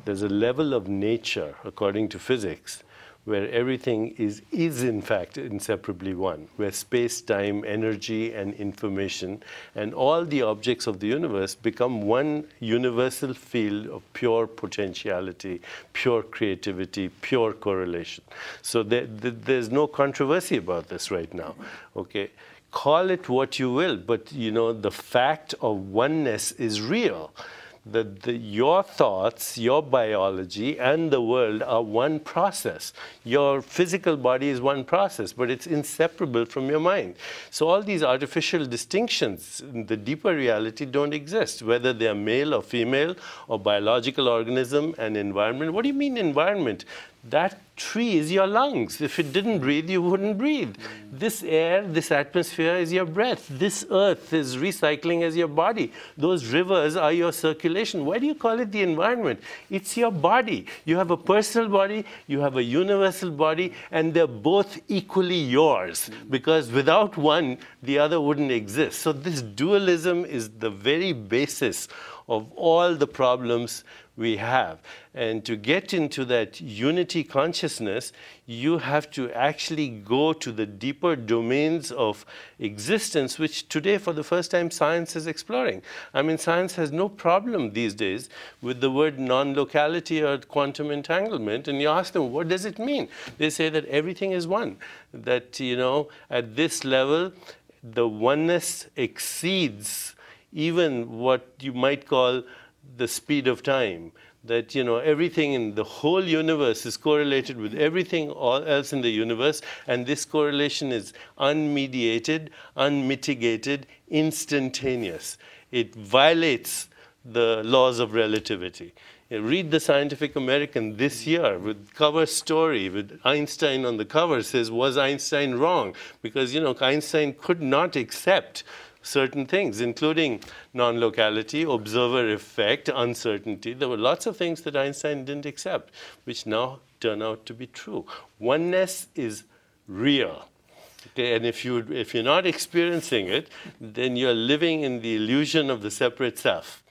there's a level of nature, according to physics, where everything is in fact inseparably one, where space, time, energy, and information, and all the objects of the universe become one universal field of pure potentiality, pure creativity, pure correlation. So there's no controversy about this right now, okay? Call it what you will, but you know, the fact of oneness is real. Your thoughts, your biology, and the world are one process. Your physical body is one process, but it's inseparable from your mind. So all these artificial distinctions in the deeper reality don't exist, whether they're male or female, or biological organism and environment. What do you mean environment? That tree is your lungs. If it didn't breathe, you wouldn't breathe. This air, this atmosphere is your breath. This earth is recycling as your body. Those rivers are your circulation. Why do you call it the environment? It's your body. You have a personal body, you have a universal body, and they're both equally yours. Because without one, the other wouldn't exist. So this dualism is the very basis of all the problems we have. And to get into that unity consciousness, you have to actually go to the deeper domains of existence, which today, for the first time, science is exploring. I mean, science has no problem these days with the word non-locality or quantum entanglement. And you ask them, what does it mean? They say that everything is one. That, you know, at this level, the oneness exceeds even what you might call the speed of time. That, you know, everything in the whole universe is correlated with everything else in the universe, and this correlation is unmediated, unmitigated, instantaneous. It violates the laws of relativity. Read the Scientific American this year with cover story with Einstein on the cover says, was Einstein wrong? Because, you know, Einstein could not accept certain things, including non-locality, observer effect, uncertainty. There were lots of things that Einstein didn't accept, which now turn out to be true. Oneness is real. Okay, and if you're not experiencing it, then you're living in the illusion of the separate self.